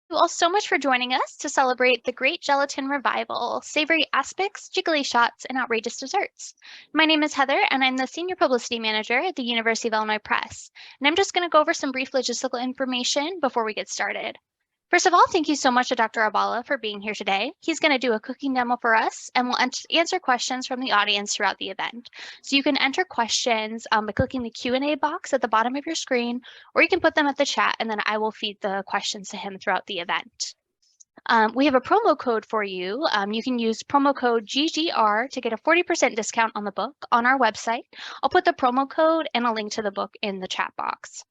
You all so much for joining us to celebrate the Great Gelatin Revival, Savory Aspics, Jiggly Shots, and Outrageous Desserts. My name is Heather, and I'm the Senior Publicity Manager at the University of Illinois Press. And I'm just going to go over some brief logistical information before we get started. First of all, thank you so much to Dr. Albala for being here today. He's going to do a cooking demo for us, and we'll answer questions from the audience throughout the event. So you can enter questions by clicking the Q&A box at the bottom of your screen, or you can put them at the chat, and then I will feed the questions to him throughout the event. We have a promo code for you. You can use promo code GGR to get a 40% discount on the book on our website. I'll put the promo code and a link to the book in the chat box.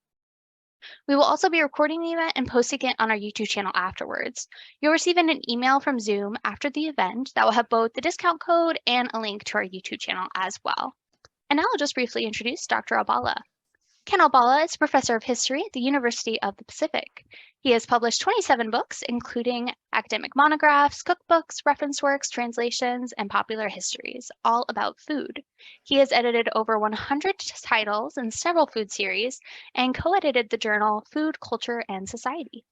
We will also be recording the event and posting it on our YouTube channel afterwards. You'll receive an email from Zoom after the event that will have both the discount code and a link to our YouTube channel as well. And now I'll just briefly introduce Dr. Albala. Ken Albala is professor of history at the University of the Pacific. He has published 27 books, including academic monographs, cookbooks, reference works, translations, and popular histories, all about food. He has edited over 100 titles in several food series and co-edited the journal Food, Culture, and Society.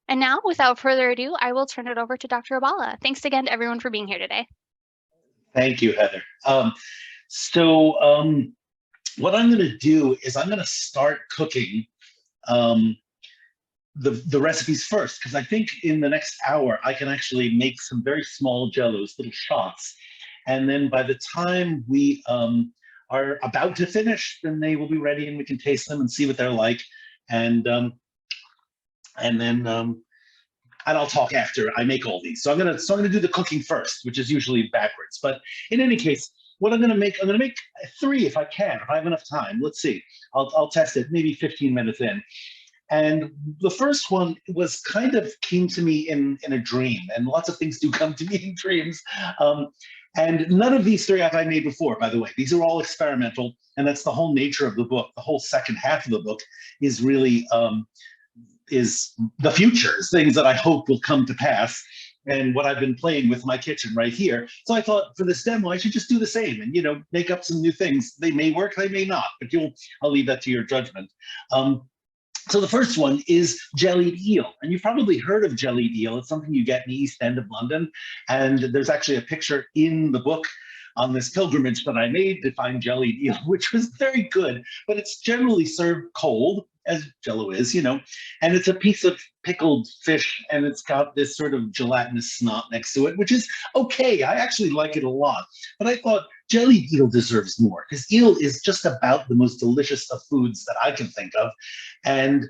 And now, without further ado, I will turn it over to Dr. Albala. Thanks again to everyone for being here today. Thank you, Heather. What I'm going to do is I'm going to start cooking the recipes first, because I think in the next hour I can actually make some very small jellos, little shots, and then by the time we are about to finish, then they will be ready and we can taste them and see what they're like, and I'll talk after I make all these. So I'm gonna do the cooking first, which is usually backwards. But in any case, what I'm gonna make 3 if I can, if I have enough time. Let's see. I'll test it maybe 15 minutes in. And the first one was came to me in a dream, and lots of things do come to me in dreams. And none of these 3 have I made before, by the way. These are all experimental, and that's the whole nature of the book. The whole second half of the book is really is the futures, things that I hope will come to pass, and what I've been playing with my kitchen right here. So I thought for this demo, I should just do the same and, make up some new things. They may work, they may not, but I'll leave that to your judgment. So the first one is jellied eel, and you've probably heard of jellied eel. It's something you get in the East End of London, and there's actually a picture in the book on this pilgrimage that I made to find jellied eel, which was very good, but it's generally served cold, as Jello is, and it's a piece of pickled fish, and it's got this sort of gelatinous snot next to it, which is okay. I actually like it a lot, but I thought jellied eel deserves more, because eel is just about the most delicious of foods that I can think of, and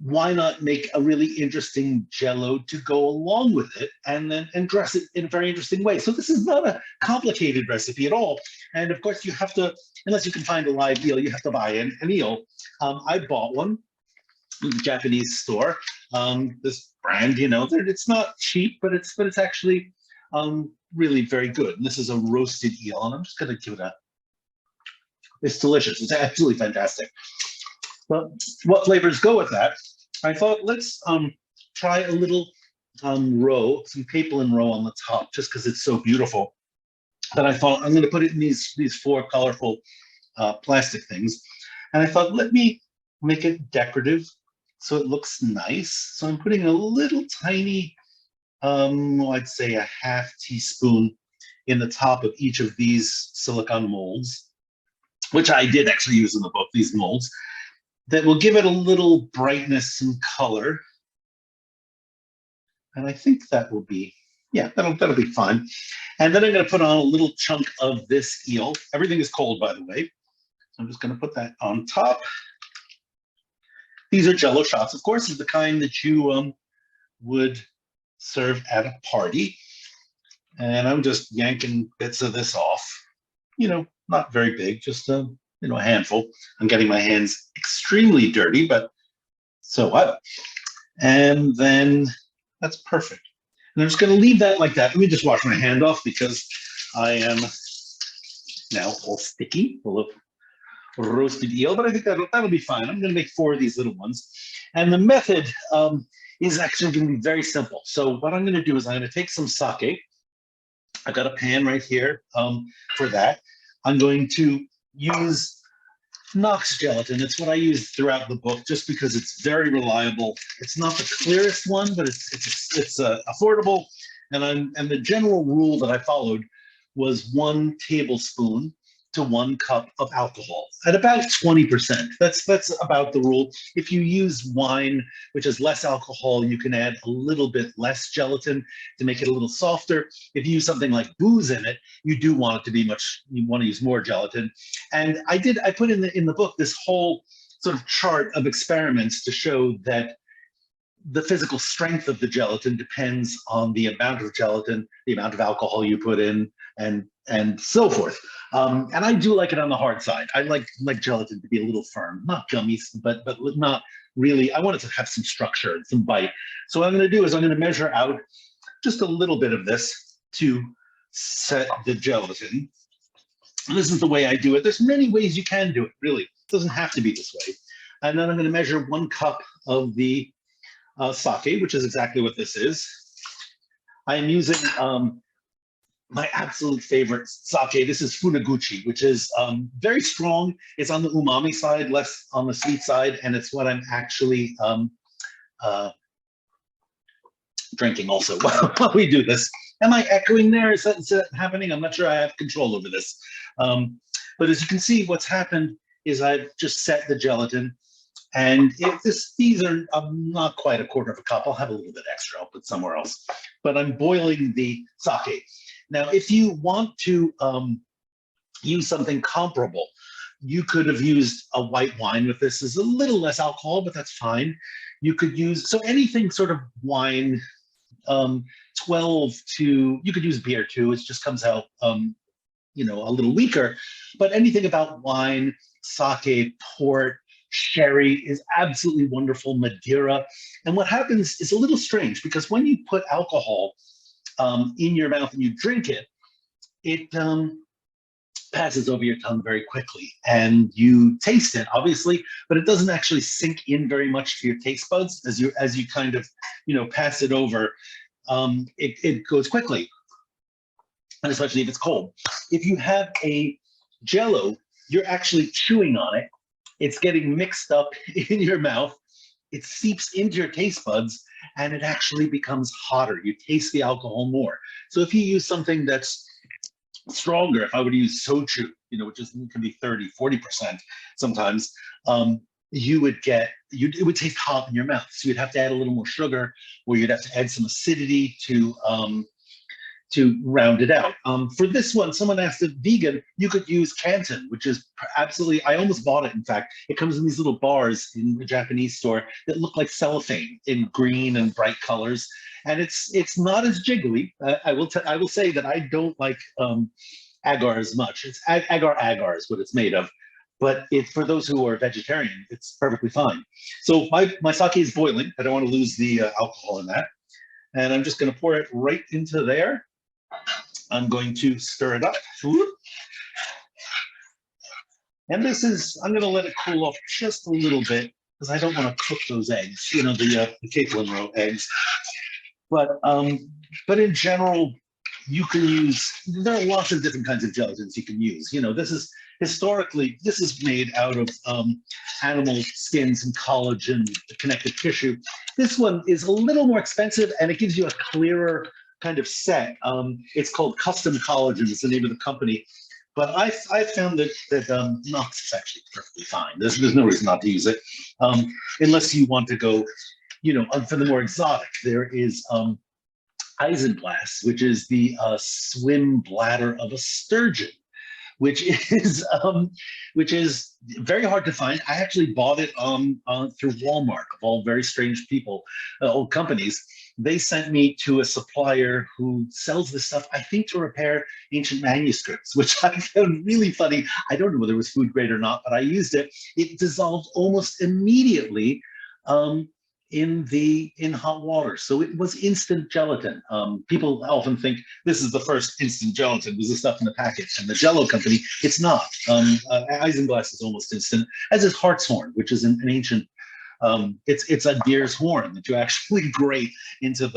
why not make a really interesting Jello to go along with it, and dress it in a very interesting way. So this is not a complicated recipe at all. And of course you have to, unless you can find a live eel, you have to buy an eel. I bought one in the Japanese store. This brand, it's not cheap, but it's actually really very good. And this is a roasted eel, and I'm just gonna give it it's delicious. It's absolutely fantastic. But what flavors go with that? I thought let's try a little roe, some capelin roe on the top, just because it's so beautiful. That I thought I'm going to put it in these 4 colorful plastic things, and I thought let me make it decorative so it looks nice. So I'm putting a little tiny, I'd say a half teaspoon in the top of each of these silicone molds, which I did actually use in the book. These molds. That will give it a little brightness and color. And I think that will be, yeah, that'll be fine. And then I'm going to put on a little chunk of this eel. Everything is cold, by the way. So I'm just going to put that on top. These are Jello shots, of course, is the kind that you would serve at a party. And I'm just yanking bits of this off. Not very big, just a handful. I'm getting my hands extremely dirty, but so what? And then that's perfect. And I'm just going to leave that like that. Let me just wash my hand off, because I am now all sticky, full of roasted eel, but I think that'll be fine. I'm going to make 4 of these little ones. And the method is actually going to be very simple. So what I'm going to do is I'm going to take some sake. I've got a pan right here for that. I'm going to use Knox gelatin. It's what I use throughout the book, just because it's very reliable. It's not the clearest one, but it's affordable. And the general rule that I followed was 1 tablespoon to 1 cup of alcohol at about 20%. That's about the rule. If you use wine, which is less alcohol, you can add a little bit less gelatin to make it a little softer. If you use something like booze in it, you do want it to be you want to use more gelatin. And I put in the book this whole sort of chart of experiments to show that the physical strength of the gelatin depends on the amount of gelatin, the amount of alcohol you put in, and so forth. And I do like it on the hard side. I like gelatin to be a little firm, not gummy, but not really. I want it to have some structure and some bite. So what I'm going to do is I'm going to measure out just a little bit of this to set the gelatin. And this is the way I do it. There's many ways you can do it, really. It doesn't have to be this way. And then I'm going to measure 1 cup of the sake, which is exactly what this is. I am using my absolute favorite sake. This is Funaguchi, which is very strong. It's on the umami side, less on the sweet side, and it's what I'm actually drinking also while we do this. Am I echoing there? Is that happening? I'm not sure I have control over this. But as you can see, what's happened is I've just set the gelatin. And these are not quite 1/4 cup. I'll have a little bit extra. I'll put somewhere else. But I'm boiling the sake. Now, if you want to use something comparable, you could have used a white wine with this. There's a little less alcohol, but that's fine. You could use, so anything sort of wine, 12 to, you could use beer too. It just comes out, you know, a little weaker. But anything about wine, sake, port, sherry is absolutely wonderful, Madeira. And what happens is a little strange, because when you put alcohol in your mouth and you drink it, it passes over your tongue very quickly, and you taste it, obviously, but it doesn't actually sink in very much to your taste buds as you kind of, you know, pass it over. It goes quickly, and especially if it's cold. If you have a Jello, you're actually chewing on it. It's getting mixed up in your mouth. It seeps into your taste buds, and it actually becomes hotter. You taste the alcohol more. So if you use something that's stronger, if I would use soju, you know, which can be 30, 40% sometimes, you would get, it would taste hot in your mouth. So you'd have to add a little more sugar, or you'd have to add some acidity to round it out. For this one, someone asked if vegan, you could use Canton, which is absolutely, I almost bought it, in fact. It comes in these little bars in the Japanese store that look like cellophane in green and bright colors. And it's not as jiggly. I will say that I don't like agar as much. It's agar is what it's made of. But for those who are vegetarian, it's perfectly fine. So my sake is boiling. I don't want to lose the alcohol in that. And I'm just going to pour it right into there. I'm going to stir it up. And this is, I'm going to let it cool off just a little bit, because I don't want to cook those eggs, you know, the Caitlin row eggs. But in general, you can use, there are lots of different kinds of gelatins you can use. You know, this is historically, this is made out of animal skins and collagen, connective tissue. This one is a little more expensive, and it gives you a clearer kind of set. It's called Custom Collagen, is the name of the company. But I found that Knox is actually perfectly fine. There's no reason not to use it, unless you want to go, you know, for the more exotic. There is isinglass, which is the swim bladder of a sturgeon, which is very hard to find. I actually bought it through Walmart, of all very strange people, old companies. They sent me to a supplier who sells this stuff, I think, to repair ancient manuscripts, which I found really funny. I don't know whether it was food grade or not, but I used it. It dissolved almost immediately in hot water. So it was instant gelatin. People often think this is the first instant gelatin, was the stuff in the packet. And the Jello company, it's not. Isinglass is almost instant, as is hartshorn, which is an ancient, it's a deer's horn that you actually grate into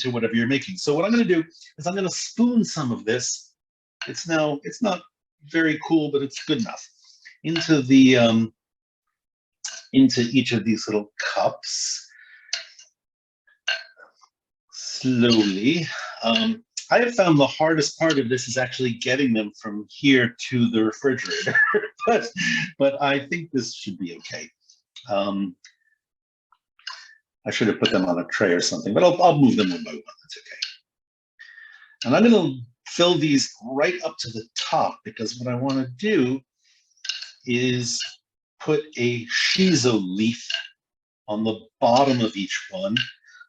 whatever you're making. So what I'm going to do is I'm going to spoon some of this. It's not very cool, but it's good enough. into the into each of these little cups slowly. I have found the hardest part of this is actually getting them from here to the refrigerator, but I think this should be okay. I should have put them on a tray or something, but I'll move them one by one. That's okay. And I'm going to fill these right up to the top because what I want to do is put a shiso leaf on the bottom of each one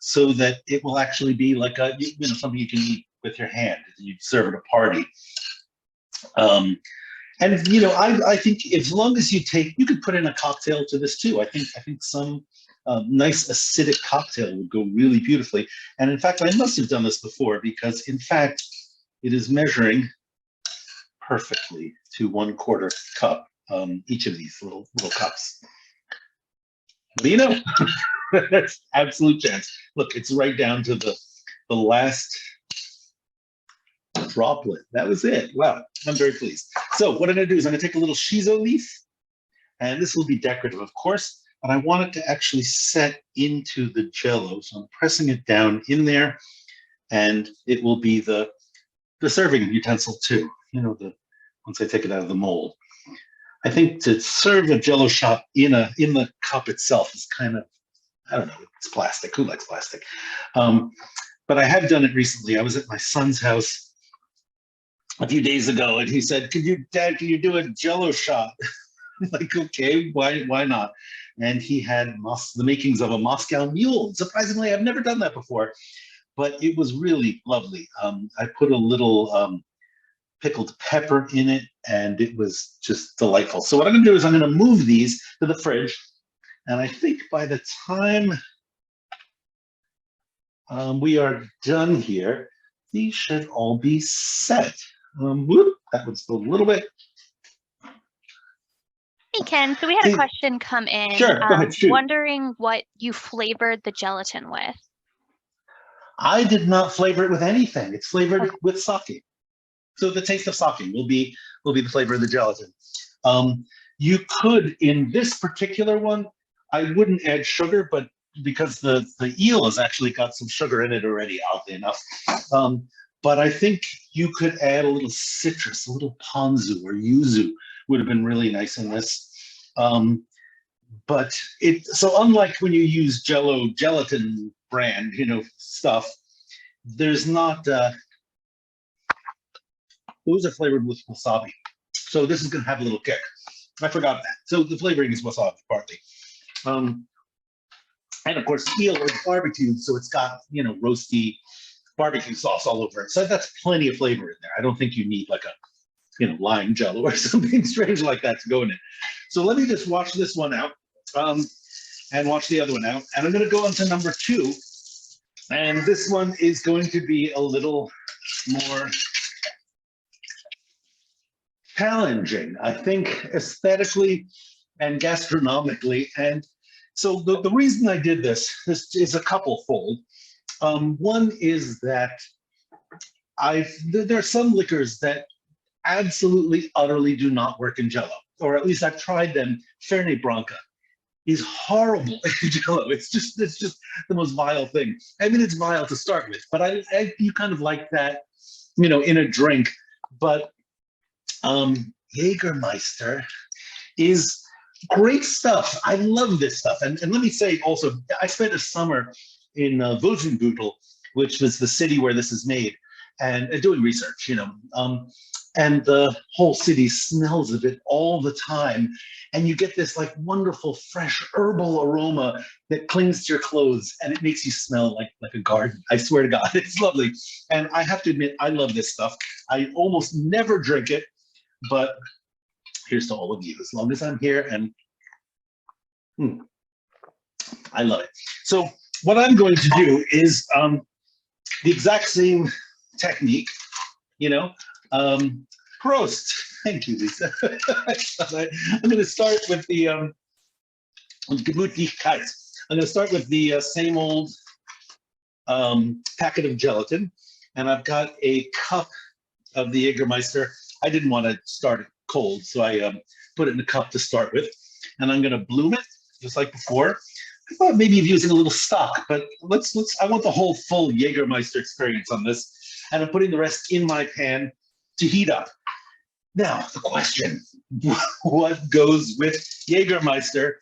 so that it will actually be like a, something you can eat with your hand. You serve at a party. And I think as long as you could put in a cocktail to this too. I think some nice acidic cocktail would go really beautifully. And in fact, I must have done this before because in fact, it is measuring perfectly to 1/4 cup, each of these little cups. But you know, that's absolute chance. Look, it's right down to the last droplet. That was it. Wow, I'm very pleased. So what I'm going to do is I'm going to take a little shiso leaf, and this will be decorative, of course, but I want it to actually set into the Jello. So I'm pressing it down in there, and it will be the serving utensil too. Once I take it out of the mold. I think to serve a Jello shot in the cup itself is kind of, I don't know, it's plastic. Who likes plastic? But I have done it recently. I was at my son's house a few days ago, and he said, Dad, can you do a Jello shot? I'm like, okay, why not? And he had the makings of a Moscow Mule. Surprisingly, I've never done that before, but it was really lovely. I put a little pickled pepper in it, and it was just delightful. So what I'm going to do is I'm going to move these to the fridge, and I think by the time we are done here, these should all be set. That was a little bit. Hey, Ken, so we had a question come in. Sure, go ahead, shoot. Wondering what you flavored the gelatin with. I did not flavor it with anything. It's flavored with sake. So the taste of sake will be the flavor of the gelatin. You could, in this particular one, I wouldn't add sugar, but because the eel has actually got some sugar in it already, oddly enough. But I think you could add a little citrus, a little ponzu or yuzu would have been really nice in this. But so unlike when you use Jello gelatin brand, stuff, there's not, those are flavored with wasabi. So this is going to have a little kick. I forgot that. So the flavoring is wasabi partly. And of course, eel is barbecued, so it's got, roasty barbecue sauce all over it. So that's plenty of flavor in there. I don't think you need like a, lime Jello or something strange like that to go in it. So let me just wash this one out and wash the other one out. And I'm going to go on to number 2. And this one is going to be a little more challenging, I think, aesthetically and gastronomically. And so the reason I did this is a couple-fold. One is that there are some liquors that absolutely, utterly do not work in Jello, or at least I've tried them. Fernet Branca is horrible in Jello. It's just the most vile thing. I mean, it's vile to start with, but you kind of like that, in a drink. But Jägermeister is great stuff. I love this stuff. And let me say also, I spent a summer in Wolfenbüttel, which was the city where this is made, and doing research, and the whole city smells of it all the time. And you get this like wonderful, fresh herbal aroma that clings to your clothes, and it makes you smell like a garden. I swear to God, it's lovely. And I have to admit, I love this stuff. I almost never drink it, but here's to all of you, as long as I'm here, and I love it. So what I'm going to do is the exact same technique, Prost. Thank you, Lisa. I'm going to start with the Gemütlichkeit. I'm going to start with the same old packet of gelatin, and I've got a cup of the Jägermeister. I didn't want to start it cold, so I put it in a cup to start with, and I'm going to bloom it just like before. I thought maybe of using a little stock, but I want the whole full Jägermeister experience on this, and I'm putting the rest in my pan to heat up. Now, the question, what goes with Jägermeister?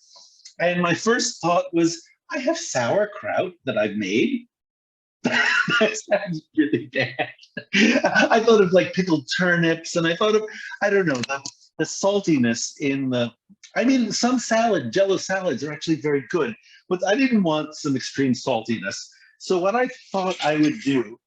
And my first thought was, I have sauerkraut that I've made. That sounds really bad. I thought of like pickled turnips, and I thought of, I don't know, the saltiness in I mean, some Jello salads are actually very good, but I didn't want some extreme saltiness. So what I thought I would do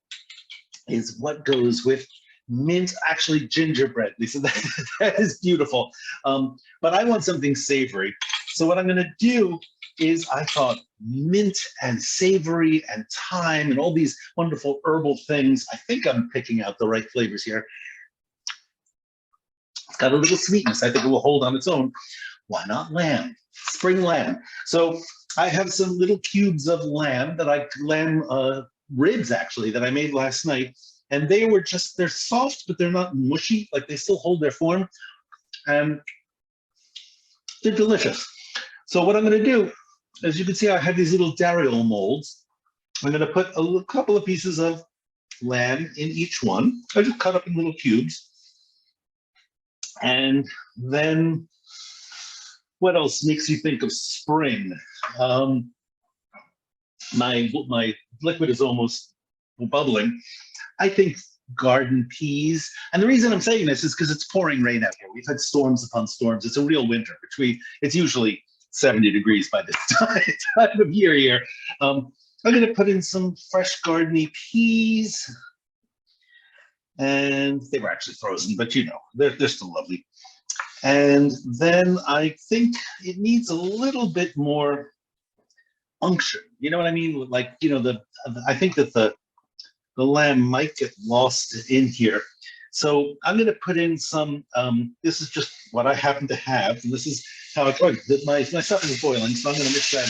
is what goes with mint, actually gingerbread. Lisa, that is beautiful. But I want something savory. So what I'm going to do is I thought mint and savory and thyme and all these wonderful herbal things. I think I'm picking out the right flavors here. It's got a little sweetness. I think it will hold on its own. Why not lamb? Spring lamb. So I have some little cubes of lamb ribs actually that I made last night. And they're soft, but they're not mushy. Like they still hold their form. And they're delicious. So what I'm going to do, as you can see, I have these little dariole molds. I'm going to put a couple of pieces of lamb in each one. I just cut up in little cubes. And then what else makes you think of spring? My liquid is almost bubbling. I think garden peas. And the reason I'm saying this is because it's pouring rain out here. We've had storms upon storms. It's a real winter, it's usually 70 degrees by this time of year here. I'm going to put in some fresh gardeny peas. And they were actually frozen, but you know, they're still lovely. And then I think it needs a little bit more unction. You know what I mean? Like, you know, I think that the lamb might get lost in here. So I'm going to put in some, this is just what I happen to have. And this is how my stuff is boiling. So I'm going to mix that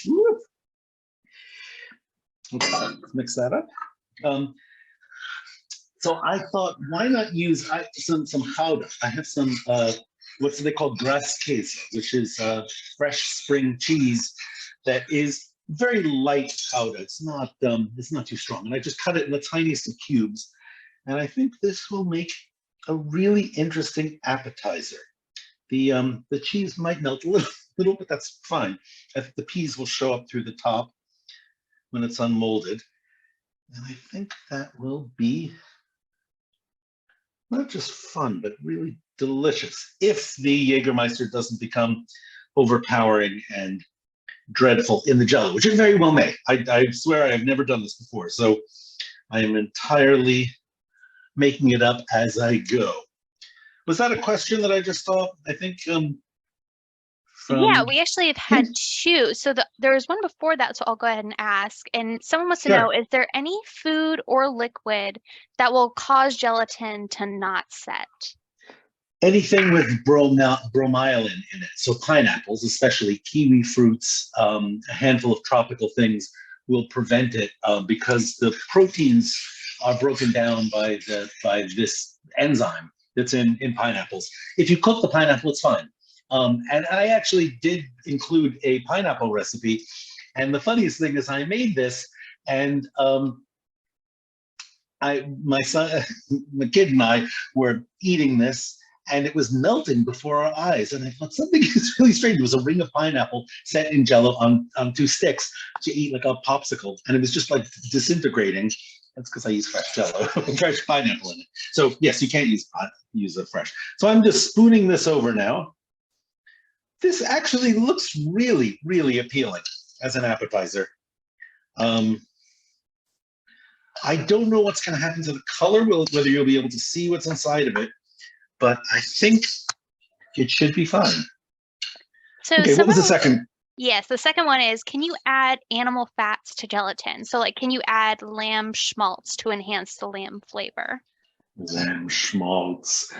in. Woo. Okay, mix that up. So I thought, why not use some gouda? I have some, what's they call grass queso, which is fresh spring cheese that is very light gouda. It's not too strong. And I just cut it in the tiniest of cubes. And I think this will make a really interesting appetizer. The cheese might melt a little, but that's fine. I think the peas will show up through the top when it's unmolded. And I think that will be not just fun, but really delicious, if the Jägermeister doesn't become overpowering and dreadful in the Jello, which it very well may. I swear I have never done this before, so I am entirely making it up as I go. Was that a question that I just thought? I think yeah, we actually have had two. So there was one before that, so I'll go ahead and ask. And someone wants to know, is there any food or liquid that will cause gelatin to not set? Anything with bromelain in it. So pineapples, especially kiwi fruits, a handful of tropical things will prevent it because the proteins are broken down by this enzyme that's in pineapples. If you cook the pineapple, it's fine. And I actually did include a pineapple recipe. And the funniest thing is I made this and my son, my kid and I were eating this and it was melting before our eyes. And I thought something is really strange. It was a ring of pineapple set in Jello on two sticks to eat like a popsicle. And it was just like disintegrating. That's because I use fresh Jello, fresh pineapple in it. So yes, you can't use it fresh. So I'm just spooning this over now. This actually looks really, really appealing as an appetizer. I don't know what's going to happen to the color, whether you'll be able to see what's inside of it, but I think it should be fine. So okay, what was the second? Yes, the second one is, can you add animal fats to gelatin? So like, can you add lamb schmaltz to enhance the lamb flavor? Lamb schmaltz.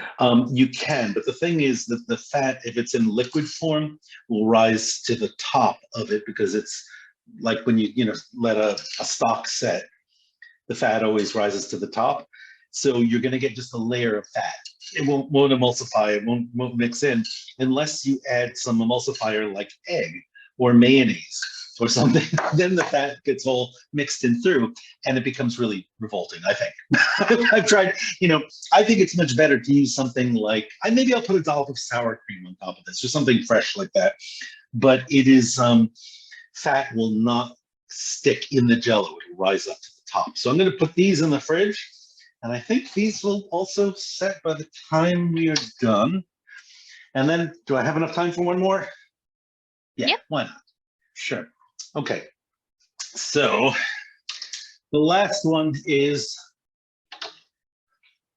You can, but the thing is that the fat, if it's in liquid form, will rise to the top of it because it's like when you let a stock set, the fat always rises to the top. So you're going to get just a layer of fat. it won't emulsify, it won't mix in unless you add some emulsifier like egg or mayonnaise or something. Then the fat gets all mixed in through and it becomes really revolting, I think. I've tried, I think it's much better to use something like, maybe I'll put a dollop of sour cream on top of this or something fresh like that. But it is, fat will not stick in the Jello, it'll rise up to the top. So I'm gonna put these in the fridge. And I think these will also set by the time we are done. And then, do I have enough time for one more? Yeah, yep. Why not? Sure. Okay. So the last one is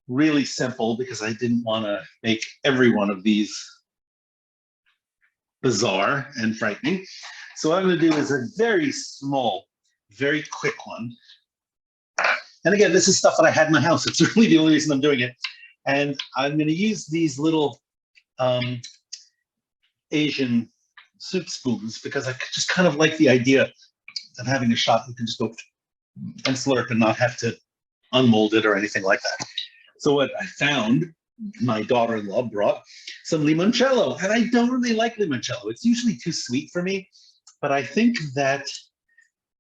really simple because I didn't want to make every one of these bizarre and frightening. So what I'm going to do is a very small, very quick one. And again, this is stuff that I had in my house. It's really the only reason I'm doing it. And I'm going to use these little Asian soup spoons because I just kind of like the idea of having a shot. You can just go and slurp and not have to unmold it or anything like that. So what I found, my daughter-in-law brought some limoncello. And I don't really like limoncello. It's usually too sweet for me. But I think that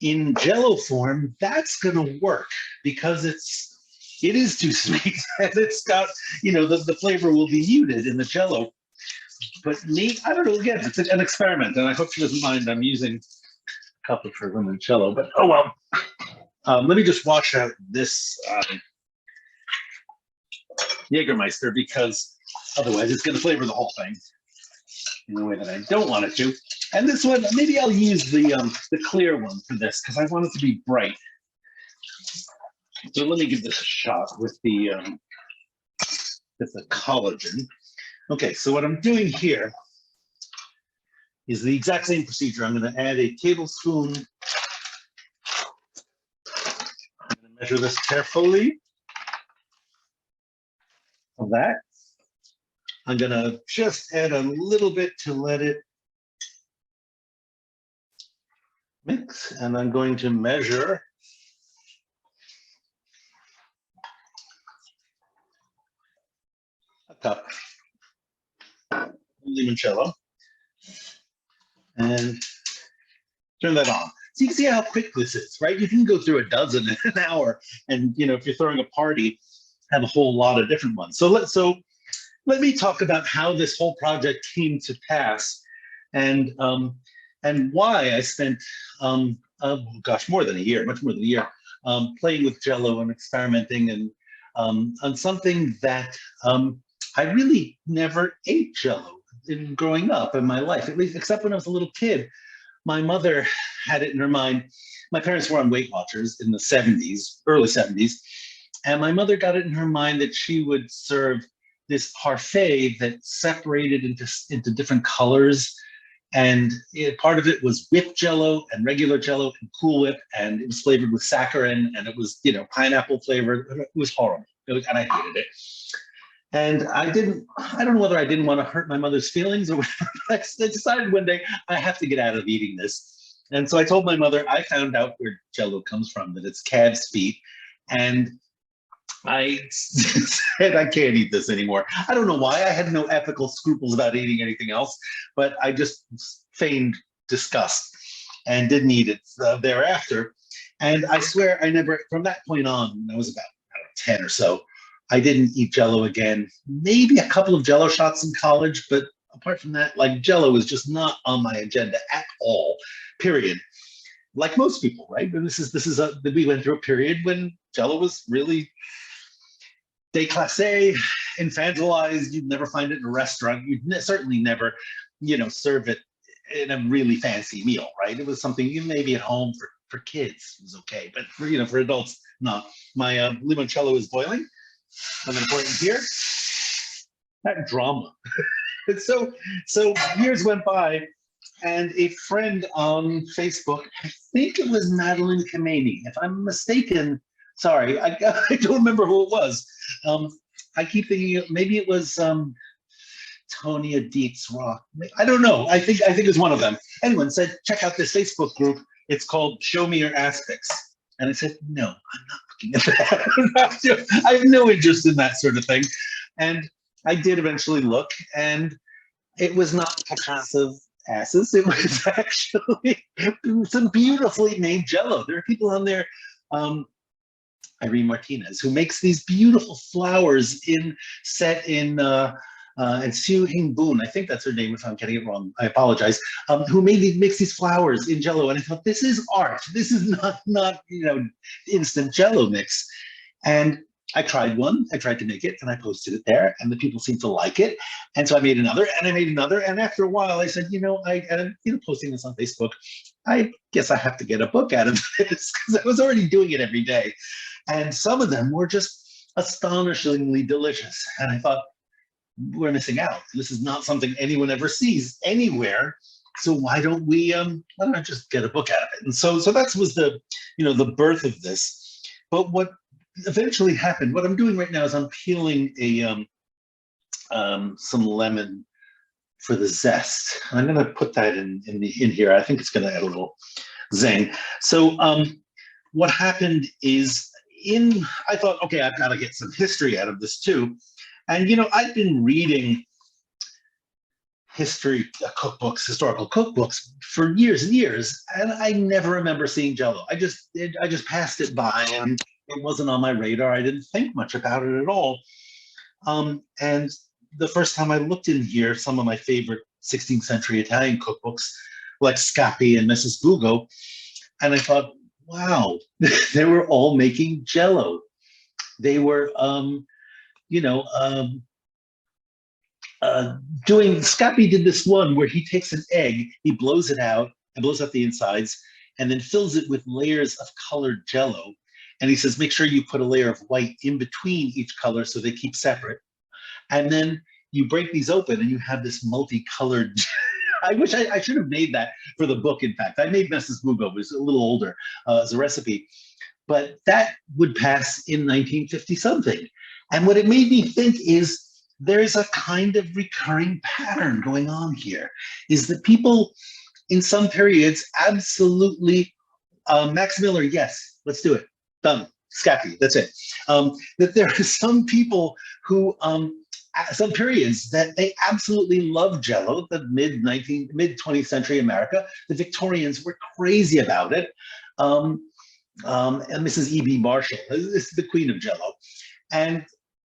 in Jello form, that's going to work because it is too sweet and it's got, the flavor will be muted in the Jello. But me, I don't know, again, it's an experiment and I hope she doesn't mind I'm using a cup of her limoncello, but oh well. Let me just wash out this Jägermeister because otherwise it's going to flavor the whole thing in a way that I don't want it to. And this one, maybe I'll use the clear one for this because I want it to be bright. So let me give this a shot with the collagen. Okay, so what I'm doing here is the exact same procedure. I'm going to add a tablespoon. I'm going to measure this carefully. Of that. I'm going to just add a little bit to let it mix, and I'm going to measure a cup of limoncello and turn that on. So you can see how quick this is, right? You can go through a dozen in an hour, and if you're throwing a party, have a whole lot of different ones. So let me talk about how this whole project came to pass, and why I spent, gosh, more than a year, much more than a year, playing with Jello and experimenting and on something that I really never ate Jello in growing up in my life, at least except when I was a little kid. My mother had it in her mind. My parents were on Weight Watchers in the 70s, early 70s, and my mother got it in her mind that she would serve this parfait that separated into different colors. And part of it was whipped Jello and regular Jello and Cool Whip, and it was flavored with saccharin, and it was, pineapple flavored. It was horrible, and I hated it. And I don't know whether I didn't want to hurt my mother's feelings or whatever, but I decided one day I have to get out of eating this. And so I told my mother, I found out where Jello comes from, that it's calves' feet. And I said, I can't eat this anymore. I don't know why. I had no ethical scruples about eating anything else, but I just feigned disgust and didn't eat it thereafter. And I swear I never, from that point on, I was about 10 or so, I didn't eat Jello again. Maybe a couple of Jello shots in college, but apart from that, Jello was just not on my agenda at all, period. Like most people, right? And we went through a period when Jello was really déclassé, infantilized. You'd never find it in a restaurant. You'd certainly never, serve it in a really fancy meal, right? It was something you maybe at home for kids was okay, but for adults, not. My limoncello is boiling. I'm going to pour it in here. That drama. so years went by, and a friend on Facebook, I think it was Madeline Kameni, if I'm mistaken. Sorry, I don't remember who it was. I keep thinking maybe it was Tonya Dietz Rock. I don't know. I think it was one of them. Anyone said, check out this Facebook group. It's called Show Me Your Aspics. And I said, no, I'm not looking at that. I have no interest in that sort of thing. And I did eventually look, and it was not passive asses. It was actually some beautifully made Jello. There are people on there, Irene Martinez, who makes these beautiful flowers set in and Sue Hing Boon, I think that's her name. If I'm getting it wrong, I apologize. Who makes these flowers in Jello, and I thought, this is art. This is not instant Jello mix. And I tried one. I tried to make it, and I posted it there, and the people seemed to like it. And so I made another, and I made another. And after a while, I said, posting this on Facebook, I guess I have to get a book out of this, because I was already doing it every day. And some of them were just astonishingly delicious. And I thought, we're missing out. This is not something anyone ever sees anywhere. So why don't I just get a book out of it? And so that was the birth of this. But what eventually happened, what I'm doing right now is I'm peeling some lemon for the zest. I'm going to put that in here. I think it's going to add a little zing. So what happened is I thought, okay, I've got to get some history out of this too. And, I've been reading historical cookbooks for years and years, and I never remember seeing Jello. I just passed it by, and it wasn't on my radar. I didn't think much about it at all. And the first time I looked in here, some of my favorite 16th century Italian cookbooks, like Scappi and Mrs. Bugo, and I thought, wow, they were all making Jello. They were, Scappi did this one where he takes an egg, he blows it out, and blows out the insides, and then fills it with layers of colored Jello. And he says, make sure you put a layer of white in between each color so they keep separate. And then you break these open and you have this multicolored. I wish I should have made that for the book, in fact. I made Mrs. Bugo, it was a little older as a recipe. But that would pass in 1950 something. And what it made me think is there's a kind of recurring pattern going on here, is that people in some periods absolutely, Max Miller, yes, let's do it, done, Scappi, that's it. That there are some people who, some periods that they absolutely love Jello, the mid 20th century America. The Victorians were crazy about it. And Mrs. E.B. Marshall is the queen of Jello. And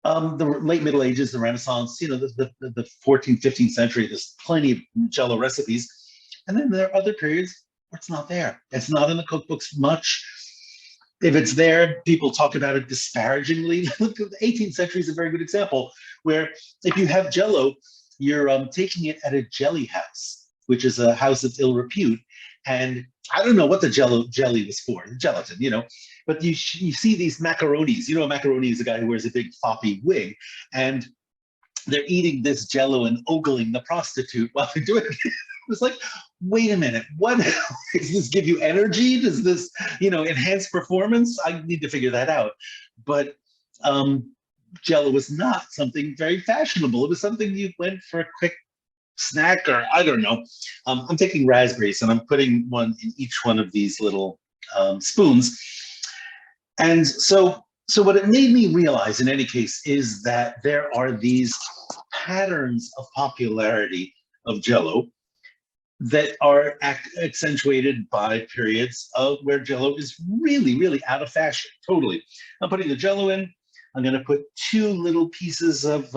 the late Middle Ages, the Renaissance, the 14th, 15th century, there's plenty of Jello recipes. And then there are other periods where it's not there. It's not in the cookbooks much. If it's there, people talk about it disparagingly. The 18th century is a very good example, where if you have Jello, you're taking it at a jelly house, which is a house of ill repute. And I don't know what the jelly was for, the gelatin, but you see these macaronis. A macaroni is a guy who wears a big floppy wig, and they're eating this Jello and ogling the prostitute while they're doing it. It was like, wait a minute, what does this give you energy? Does this, enhance performance? I need to figure that out. But Jello was not something very fashionable. It was something you went for a quick snack, or I don't know. I'm taking raspberries and I'm putting one in each one of these little spoons. And so what it made me realize, in any case, is that there are these patterns of popularity of Jello that are accentuated by periods where Jello is really, really out of fashion, totally. I'm putting the Jello in. I'm going to put 2 little pieces of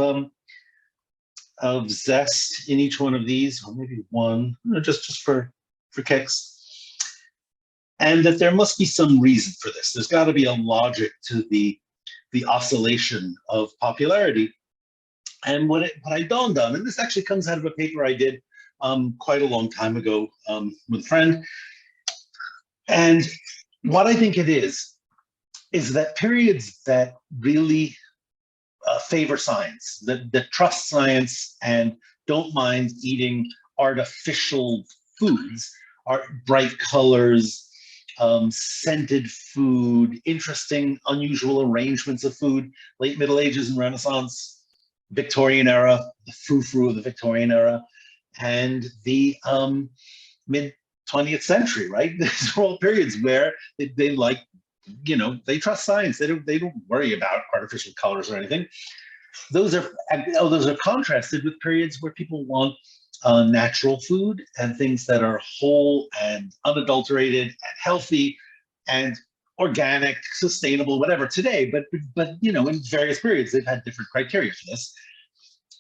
zest in each one of these, or maybe 1, just for kicks. And that there must be some reason for this. There's got to be a logic to the oscillation of popularity. And what I dawned on, and this actually comes out of a paper I did quite a long time ago with a friend. And what I think it is that periods that really favor science, that trust science and don't mind eating artificial foods, bright colors, scented food, interesting, unusual arrangements of food, late Middle Ages and Renaissance, Victorian era, the frou-frou of the Victorian era, and the mid 20th century, right? These are all periods where they like, they trust science. They don't worry about artificial colors or anything. those are contrasted with periods where people want natural food and things that are whole and unadulterated and healthy and organic, sustainable, whatever today. But in various periods they've had different criteria for this,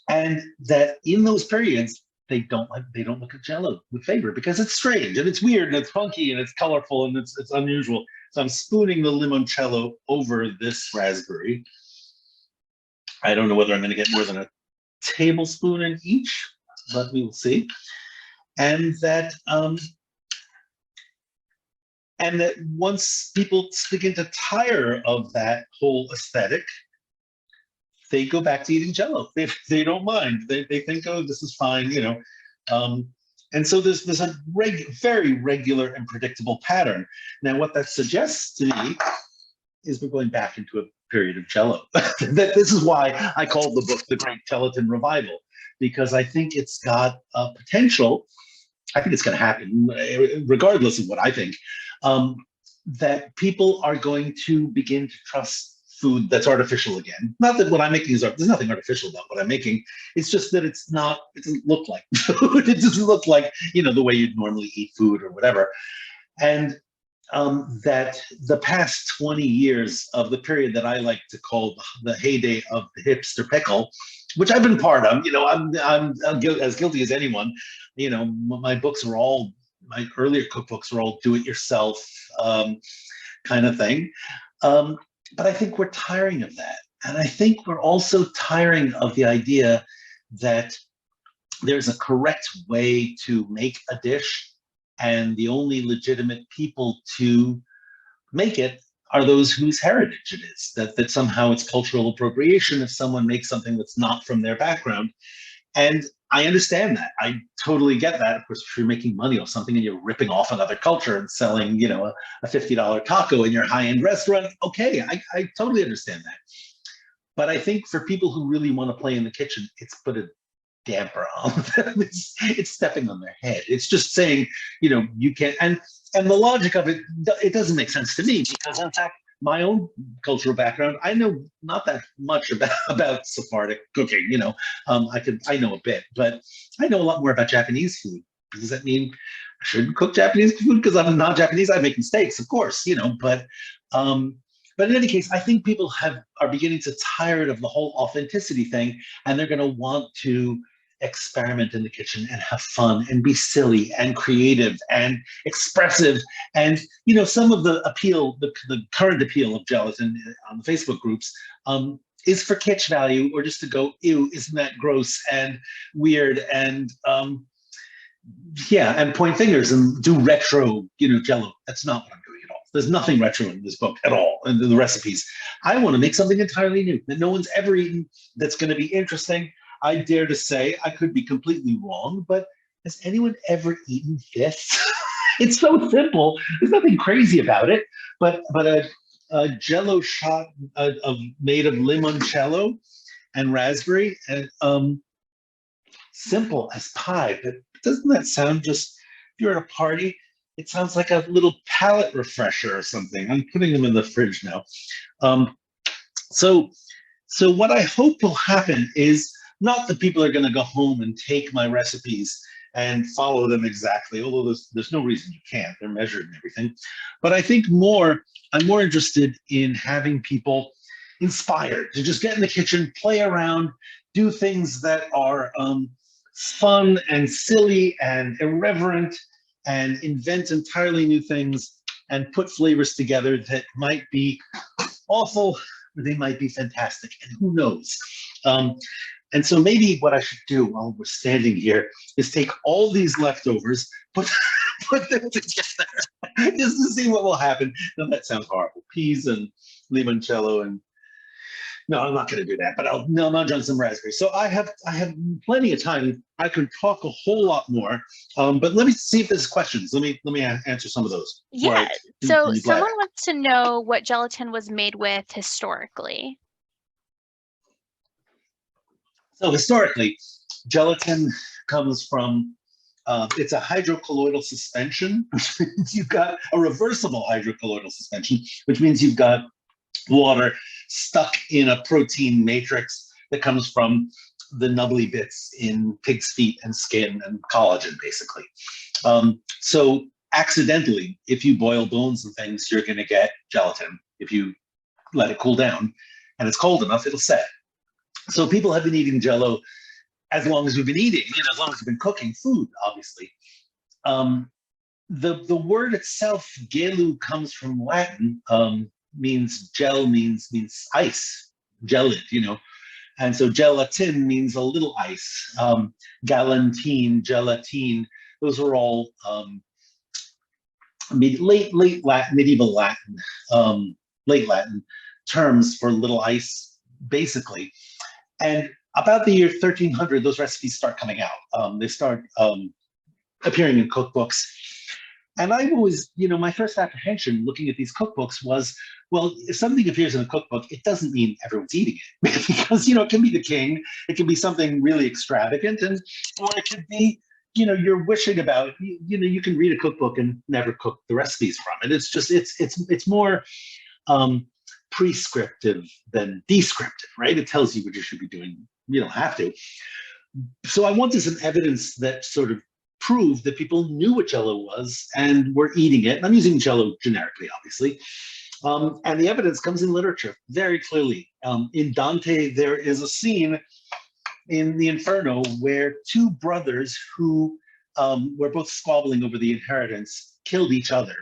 and that in those periods they don't look at Jello with favor because it's strange and it's weird and it's funky and it's colorful and it's unusual. So I'm spooning the limoncello over this raspberry. I don't know whether I'm going to get more than a tablespoon in each, but we will see. And that once people begin to tire of that whole aesthetic, they go back to eating Jello. They don't mind. They think, oh, this is fine, and so there's a very regular and predictable pattern. Now, what that suggests to me is we're going back into a period of Jello. This is why I called the book The Great Gelatin Revival, because I think it's got potential. I think it's going to happen, regardless of what I think, that people are going to begin to trust food that's artificial again. Not that what I'm making there's nothing artificial about what I'm making. It's just that it doesn't look like food. It doesn't look like, the way you'd normally eat food or whatever. And that the past 20 years of the period that I like to call the heyday of the hipster pickle, which I've been part of, I'm as guilty as anyone. My earlier cookbooks are all do-it-yourself kind of thing. But I think we're tiring of that. And I think we're also tiring of the idea that there's a correct way to make a dish, and the only legitimate people to make it are those whose heritage it is, that somehow it's cultural appropriation if someone makes something that's not from their background. And I understand that. I totally get that. Of course, if you're making money off something and you're ripping off another culture and selling, a $50 taco in your high-end restaurant, okay, I totally understand that. But I think for people who really want to play in the kitchen, it's put a damper on them. It's stepping on their head. It's just saying, you can't. And the logic of it doesn't make sense to me, because in fact, my own cultural background, I know not that much about Sephardic cooking. I know a bit, but I know a lot more about Japanese food. Does that mean I shouldn't cook Japanese food because I'm not Japanese? I make mistakes, of course, but in any case, I think people are beginning to tired of the whole authenticity thing, and they're going to want to experiment in the kitchen and have fun and be silly and creative and expressive. And some of the appeal, the current appeal of gelatin on the Facebook groups is for kitsch value, or just to go, ew, isn't that gross and weird, and and point fingers and do retro Jello. That's not what I'm doing at all. There's nothing retro in this book at all, in the recipes. I want to make something entirely new that no one's ever eaten, that's going to be interesting. I dare to say, I could be completely wrong, but has anyone ever eaten this? It's so simple. There's nothing crazy about it, but a Jello shot made of limoncello and raspberry, and simple as pie. But doesn't that sound just, if you're at a party, it sounds like a little palate refresher or something. I'm putting them in the fridge now. So what I hope will happen is, not that people are going to go home and take my recipes and follow them exactly, although there's no reason you can't. They're measured and everything. But I think I'm more interested in having people inspired to just get in the kitchen, play around, do things that are fun and silly and irreverent, and invent entirely new things and put flavors together that might be awful or they might be fantastic, and who knows. And so maybe what I should do while we're standing here is take all these leftovers, put them together, just to see what will happen. No, that sounds horrible. Peas and limoncello, and no, I'm not going to do that. But I'll nudge on some raspberries. So I have plenty of time. I could talk a whole lot more. But let me see if there's questions. Let me answer some of those. Yeah. So someone wants to know what gelatin was made with historically. So historically, gelatin comes from, it's a hydrocolloidal suspension, which means you've got a reversible hydrocolloidal suspension, which means you've got water stuck in a protein matrix that comes from the nubbly bits in pig's feet and skin and collagen, basically. So accidentally, if you boil bones and things, you're going to get gelatin. If you let it cool down and it's cold enough, it'll set. So people have been eating Jello as long as we've been eating, as long as we've been cooking food, obviously. The word itself, gelu, comes from Latin, means gel, means ice, gelid, and so gelatin means a little ice. Galantine, gelatine, those are all late Latin, medieval Latin, late Latin terms for little ice, basically. And about the year 1300, those recipes start coming out. They start appearing in cookbooks. And I've always, my first apprehension looking at these cookbooks was, well, if something appears in a cookbook, it doesn't mean everyone's eating it. Because, it can be the king, it can be something really extravagant, or it could be, you're wishing about, you can read a cookbook and never cook the recipes from it. It's just, it's more prescriptive than descriptive, right? It tells you what you should be doing. You don't have to. So I wanted some evidence that sort of proved that people knew what Jello was and were eating it. And I'm using Jello generically, obviously. And the evidence comes in literature very clearly. In Dante, there is a scene in the Inferno where two brothers who were both squabbling over the inheritance killed each other.